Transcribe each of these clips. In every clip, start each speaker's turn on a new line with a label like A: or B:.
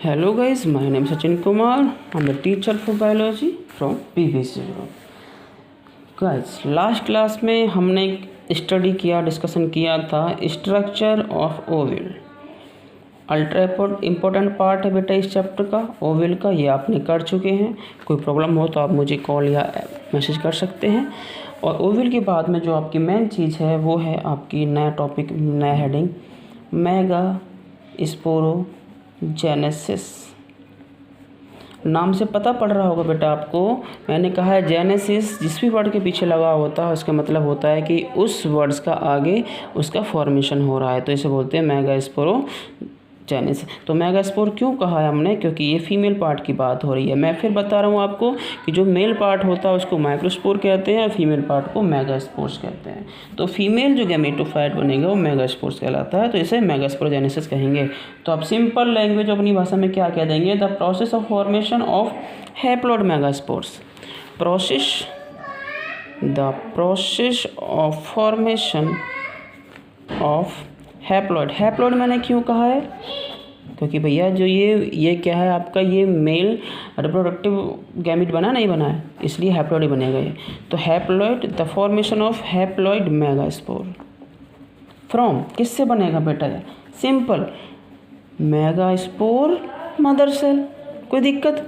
A: Hello guys, my name is Sachin Kumar. I'm the teacher for biology from PBC Group. Guys, last class में हमने discussion किया था structure of Oval. Ultra important part है बेटा इस chapter का, Oval का। ये आपने कर चुके हैं। कोई प्रॉब्लम हो तो आप मुझे कॉल या मैसेज कर सकते हैं। और ओवल के बाद में जो आपकी मेन चीज़ है वो है आपकी नया टॉपिक, नया हेडिंग, मेगा स्पोरोजेनेसिस। नाम से पता पड़ रहा होगा बेटा आपको, मैंने कहा है जेनेसिस जिस भी वर्ड के पीछे लगा होता है उसका मतलब होता है कि उस वर्ड्स का आगे उसका फॉर्मेशन हो रहा है, तो इसे बोलते हैं मेगा स्पोरोजेनेसिस। तो मेगा स्पोर क्यों कहा है हमने, क्योंकि ये फीमेल पार्ट की बात हो रही है। मैं फिर बता रहा हूँ आपको कि जो मेल पार्ट होता है उसको माइक्रोस्पोर कहते हैं और फीमेल पार्ट को मेगास्पोर्स कहते हैं। तो फीमेल जो गैमेटोफाइट बनेगा वो मेगास्पोर्स कहलाता है, तो इसे मेगास्पोरोजेनेसिस कहेंगे। तो आप सिंपल लैंग्वेज अपनी भाषा में क्या कह देंगे, the process of formation of haploid megaspores. The process of formation of haploid. Haploid मैंने क्यों कहा है, क्योंकि भैया जो ये क्या है आपका, ये मेल रिप्रोडक्टिव गैमेट बना नहीं बना है, इसलिए हैप्लॉइड ही बनेगा ये। तो haploid, the formation of haploid megaspore from, किससे बनेगा बेटा, सिंपल, मेगास्पोर मदर सेल। कोई दिक्कत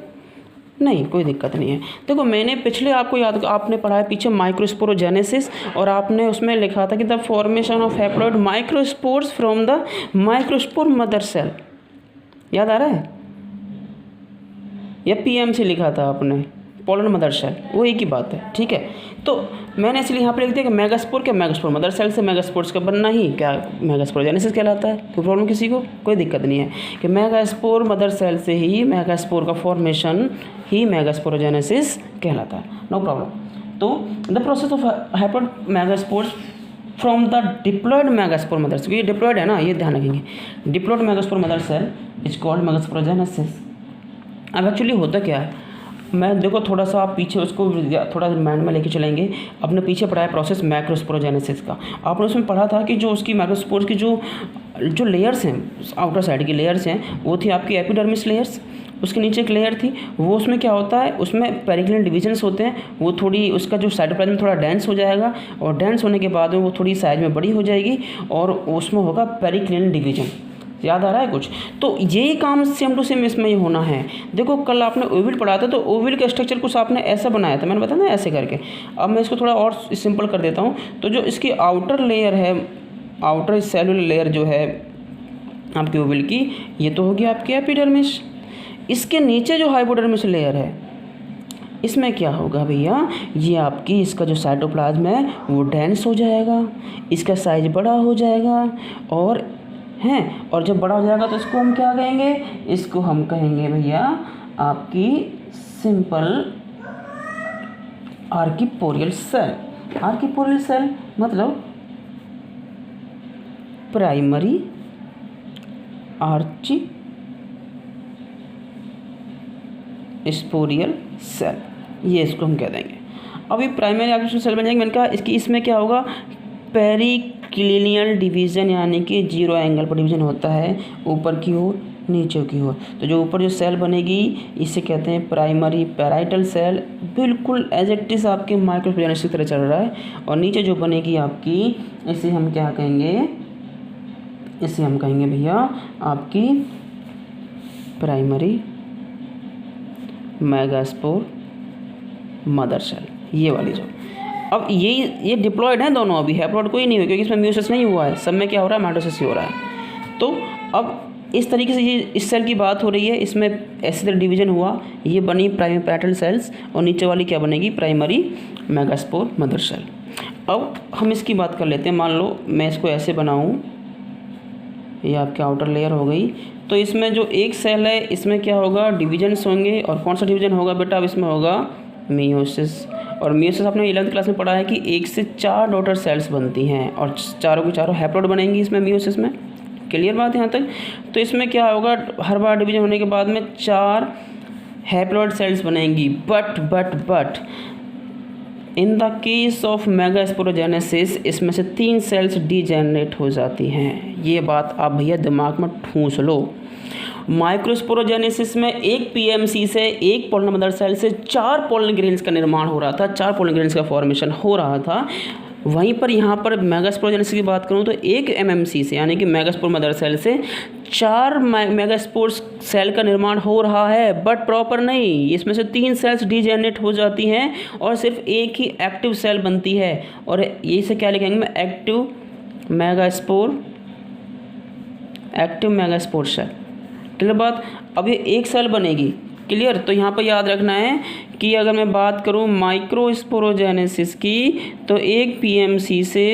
A: नहीं, कोई दिक्कत नहीं है। देखो मैंने पिछले आपने पढ़ा है पीछे माइक्रोस्पोरोजेनेसिस, और आपने उसमें लिखा था कि the formation of haploid microspores from the microspore mother cell. याद आ रहा है, या पीएमसी लिखा था आपने, पोलन मदर सेल, वो एक ही बात है, ठीक है। तो मैंने इसलिए यहाँ पे लिख दिया कि मेगास्पोर क्या, मेगास्पोर मदर सेल से मेगास्पोर्स का बनना ही क्या मेगास्पोरोजेनेसिस कहलाता है। कोई प्रॉब्लम किसी को, कोई दिक्कत नहीं है कि मेगास्पोर मदर सेल से ही मेगास्पोर का फॉर्मेशन ही मेगास्पोरोजेनेसिस कहलाता है, नो प्रॉब्लम। तो the process of haploid megaspores from the diploid megaspore mother cell, ये डिप्लॉयड है ना, ये ध्यान रखेंगे, diploid megaspore mother cell is called megasporogenesis. अब एक्चुअली होता क्या है, मैं देखो थोड़ा सा आप पीछे उसको थोड़ा माइंड में लेके चलेंगे। अपने पीछे पढ़ा है प्रोसेस मैक्रोस्पोरोजेनेसिस का, आपने उसमें पढ़ा था कि जो उसकी माइक्रोस्पोर्स की जो लेयर्स हैं, आउटर साइड की लेयर्स हैं, वो थी आपकी एपिडर्मिस लेयर्स। उसके नीचे एक लेयर थी, वो उसमें क्या होता है, उसमें पेरिक्लिनल डिविजन्स होते हैं, वो थोड़ी उसका जो साइटोप्लाज्म थोड़ा डेंस हो जाएगा, और डेंस होने के बाद में वो थोड़ी साइज में बड़ी हो जाएगी, और उसमें होगा पेरिक्लिनल डिवीजन। याद आ रहा है कुछ, तो यही काम सेम टू सेम इसमें ही होना है। देखो कल आपने ओवल पढ़ा था, तो ओवल का स्ट्रक्चर कुछ आपने ऐसा बनाया था, मैंने बताया ना ऐसे करके। अब मैं इसको थोड़ा और सिंपल कर देता हूँ। तो जो इसकी आउटर लेयर है, आउटर सेलुलर लेयर जो है आपकी ओवल की, ये तो होगी आपकी एपिडर्मिस। इसके नीचे जो हाइपोडर्मिस लेयर है, इसमें क्या होगा भैया, ये आपकी इसका जो साइटोप्लाज्म है वो डेंस हो जाएगा, इसका साइज बड़ा हो जाएगा, और जब बड़ा हो जाएगा तो इसको हम क्या कहेंगे, इसको हम कहेंगे भैया आपकी सिंपल आर्किपोरियल सेल। आर्किपोरियल सेल मतलब प्राइमरी आर्ची स्पोरियल सेल, ये इसको हम कह देंगे। अब ये प्राइमरी आर्ची सेल बन जाएंगे। मैंने कहा इसमें क्या होगा, पेरिक्लिनियल डिवीज़न, यानी कि 0 एंगल पर डिवीज़न होता है, ऊपर की ओर नीचे की ओर। तो जो ऊपर जो सेल बनेगी इसे कहते हैं प्राइमरी पैराइटल सेल, बिल्कुल एज इट इज़ आपके माइक्रोस्पोरोजेनेसिस की तरह चल रहा है। और नीचे जो बनेगी आपकी, इसे हम क्या कहेंगे, इसे हम कहेंगे भैया आपकी प्राइमरी मेगास्पोर मदर सेल, ये वाली जो। अब ये डिप्लॉयड है दोनों, अभी हैप्लॉइड कोई नहीं हुआ क्योंकि इसमें म्यूसिस नहीं हुआ है, सब में क्या हो रहा है, माइटोसिस ही हो रहा है। तो अब इस तरीके से ये इस सेल की बात हो रही है, इसमें ऐसे तरह डिवीजन हुआ, ये बनी प्राइमरी पैराइटल सेल्स, और नीचे वाली क्या बनेगी, प्राइमरी मेगास्पोर मदर सेल। अब हम इसकी बात कर लेते हैं। मान लो मैं इसको ऐसे बनाऊँ, ये आपकी आउटर लेयर हो गई। तो इसमें जो एक सेल है इसमें क्या होगा, डिविजन्स होंगे, और कौन सा डिवीजन होगा बेटा, अब इसमें होगा मियोसिस। और मियोसिस आपने 11th क्लास में पढ़ा है कि 1 से 4 डॉटर सेल्स बनती हैं, और चारों की चारों हैप्लॉइड बनेंगी इसमें मियोसिस में। क्लियर बात है यहाँ तक। तो इसमें क्या होगा, हर बार डिवीजन होने के बाद में 4 हैप्लॉइड सेल्स बनेंगी, but in the case of megasporogenesis इसमें से 3 सेल्स डीजेनरेट हो जाती हैं। ये बात आप भैया दिमाग में ठूंस लो। माइक्रोस्पोरोजेनेसिस में एक पीएमसी से, एक पोलन मदर सेल से 4 पोलन ग्रेन्स का निर्माण हो रहा था, 4 पोलन ग्रेन्स का फॉर्मेशन हो रहा था। वहीं पर यहाँ पर मेगास्पोरोजेनेसिस की बात करूँ तो एक एमएमसी से यानी कि मेगास्पोर मदर सेल से 4 मेगास्पोर सेल का निर्माण हो रहा है, बट प्रॉपर नहीं। इसमें से 3 सेल्स डीजेनरेट हो जाती हैं और सिर्फ एक ही एक्टिव सेल बनती है, और ये से क्या लिखेंगे, एक्टिव मेगास्पोर सेल। क्लियर बात। अब ये एक सेल बनेगी, क्लियर। तो यहाँ पर याद रखना है कि अगर मैं बात करूँ माइक्रोस्पोरोजेनेसिस की, तो एक पीएमसी से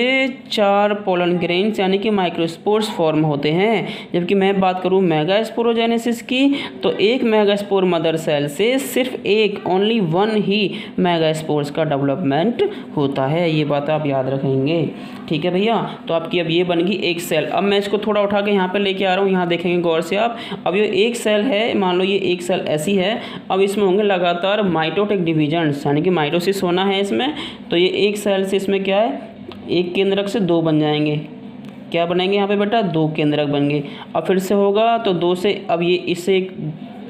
A: 4 पोलन ग्रेन्स यानी कि माइक्रोस्पोर्स फॉर्म होते हैं। जबकि मैं बात करूँ मेगास्पोरोजेनेसिस की, तो एक मेगास्पोर मदर सेल से सिर्फ एक, ओनली 1 ही मेगास्पोर्स का डेवलपमेंट होता है। ये बात आप याद रखेंगे, ठीक है भैया। तो आपकी अब ये बन गई एक सेल। अब मैं इसको थोड़ा उठा के यहाँ पर लेके आ रहा हूँ, यहाँ देखेंगे गौर से आप। अब ये एक सेल है, मान लो ये एक सेल ऐसी है। अब इसमें होंगे लगातार माइटोटिक डिवीजन्स, यानी कि माइटोसिस होना है इसमें। तो ये एक सेल से इसमें क्या है, एक केंद्रक से 2 बन जाएंगे। क्या बनेंगे यहाँ पे बेटा, 2 केंद्रक बन गए। अब फिर से होगा तो 2 से, अब ये इससे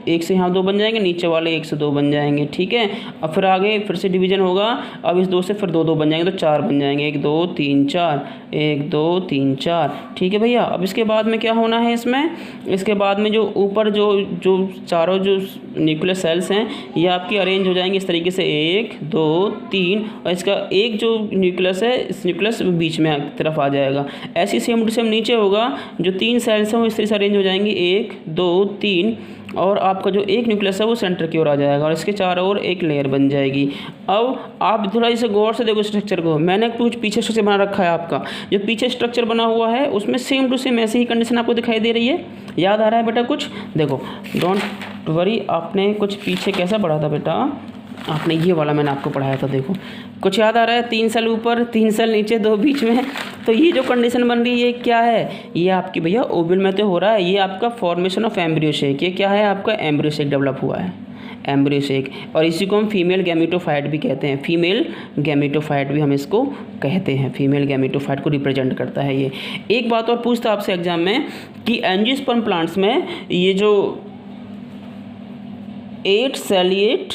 A: एक से यहाँ 2 बन जाएंगे, नीचे वाले 1 से 2 बन जाएंगे, ठीक है। अब फिर आगे फिर से डिवीजन होगा, अब इस 2 से फिर 2 बन जाएंगे, तो 4 बन जाएंगे, 1 2 3 4, 1 2 3 4, ठीक है भैया। अब इसके बाद में क्या होना है इसमें, इसके बाद में जो ऊपर जो चारों जो न्यूक्लियर सेल्स हैं, ये आपकी अरेंज हो जाएंगे इस तरीके से, 1 2 3, और इसका एक जो न्यूक्लियस है, इस न्यूक्लियस बीच में तरफ आ जाएगा। ऐसी सेम टू सेम नीचे होगा, जो 3 सेल्स हैं वो इस तरह से अरेंज हो जाएंगी, 1 2 3, और आपका जो एक न्यूक्लियस है वो सेंटर की ओर आ जाएगा, और इसके चारों ओर एक लेयर बन जाएगी। अब आप थोड़ा इसे गौर से देखो स्ट्रक्चर को। मैंने कुछ पीछे स्ट्रक्चर बना रखा है, आपका जो पीछे स्ट्रक्चर बना हुआ है उसमें सेम टू सेम ऐसी ही कंडीशन आपको दिखाई दे रही है। याद आ रहा है बेटा कुछ, देखो डोंट वरी। आपने कुछ पीछे कैसा पढ़ा था बेटा, आपने ये वाला मैंने आपको पढ़ाया था, देखो कुछ याद आ रहा है। 3 सेल ऊपर, 3 सेल नीचे, 2 बीच में। तो ये जो कंडीशन बन रही है ये क्या है, ये आपकी भैया ओवल में तो हो रहा है, ये आपका फॉर्मेशन ऑफ एम्ब्रियो शेक। ये क्या है, आपका एम्ब्रियो शेक डेवलप हुआ है, एम्ब्रियो शेक। और इसी को हम फीमेल गैमेटोफाइट भी कहते हैं, फीमेल गैमेटोफाइट भी हम इसको कहते हैं, फीमेल गैमेटोफाइट को रिप्रेजेंट करता है ये। एक बात और पूछता आपसे एग्जाम में कि एंजियोस्पर्म प्लांट्स में ये जो 8 सेलिएट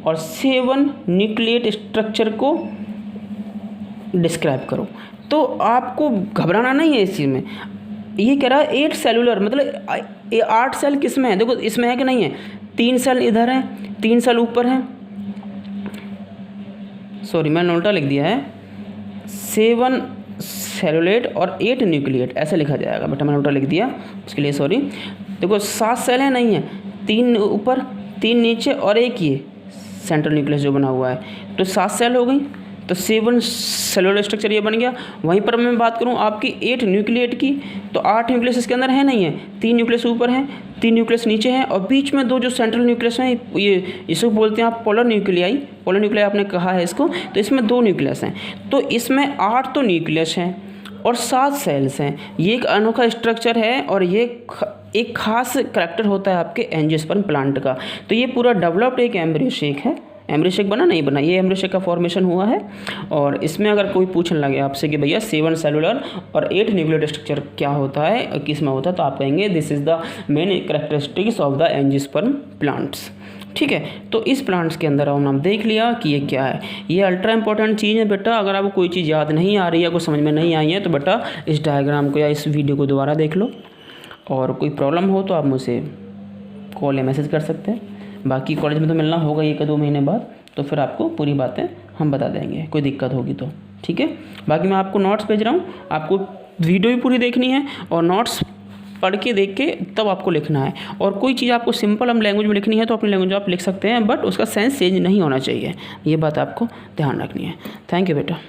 A: और 7 न्यूक्लिएट स्ट्रक्चर को डिस्क्राइब करो। तो आपको घबराना नहीं है इस चीज़ में। ये कह रहा है 8 सेलुलर, मतलब 8 सेल किस में है, देखो इसमें है कि नहीं है। 3 सेल इधर है, 3 सेल ऊपर है, सॉरी मैंने उल्टा लिख दिया है, 7 सेलुलेट और 8 न्यूक्लिएट ऐसे लिखा जाएगा बेटा, मैंने उल्टा लिख दिया, उसके लिए सॉरी। देखो 7 सेल है, नहीं है, 3 ऊपर 3 नीचे और एक ये सेंट्रल न्यूक्लियस जो बना हुआ है, तो 7 सेल हो गई, तो 7 सेलुलर स्ट्रक्चर ये बन गया। वहीं पर मैं बात करूँ आपकी 8 न्यूक्लिएट की, तो 8 न्यूक्लियस इसके अंदर है, नहीं है, 3 न्यूक्लियस ऊपर है, 3 न्यूक्लियस नीचे हैं, और बीच में 2 जो सेंट्रल न्यूक्लियस हैं, ये इसको बोलते हैं आप पोलर न्यूक्लियाई, पोलर न्यूक्लियाई आपने कहा है इसको। तो इसमें 2 न्यूक्लियस हैं, तो इसमें 8 तो न्यूक्लियस हैं और 7 सेल्स हैं। ये एक अनोखा स्ट्रक्चर है और ये एक खास करैक्टर होता है आपके एंजियोस्पर्म प्लांट का। तो ये पूरा डेवलप्ड एक एम्ब्रियो शेक है। एम्ब्रियो शेक बना नहीं बना, ये एम्ब्रियो शेक का फॉर्मेशन हुआ है। और इसमें अगर कोई पूछने लगे आपसे कि भैया 7 सेलुलर और 8 न्यूक्लियर स्ट्रक्चर क्या होता है और किस में होता है, तो आप कहेंगे this is the main characteristics of the angiosperm plants. ठीक है, तो इस प्लांट्स के अंदर हमने देख लिया कि ये क्या है। ये अल्ट्रा इंपॉर्टेंट चीज़ है बेटा। अगर आपको कोई चीज़ याद नहीं आ रही है, कोई समझ में नहीं आई है, तो बेटा इस डायग्राम को या इस वीडियो को दोबारा देख लो, और कोई प्रॉब्लम हो तो आप मुझसे कॉल या मैसेज कर सकते हैं। बाकी कॉलेज में तो मिलना होगा 1-2 महीने बाद, तो फिर आपको पूरी बातें हम बता देंगे, कोई दिक्कत होगी तो। ठीक है, बाकी मैं आपको नोट्स भेज रहा हूँ, आपको वीडियो भी पूरी देखनी है और नोट्स पढ़ के देख के तब आपको लिखना है। और कोई चीज़ आपको सिंपल हम लैंग्वेज में लिखनी है तो अपनी लैंग्वेज में आप लिख सकते हैं, बट उसका सेंस चेंज नहीं होना चाहिए, ये बात आपको ध्यान रखनी है। थैंक यू बेटा।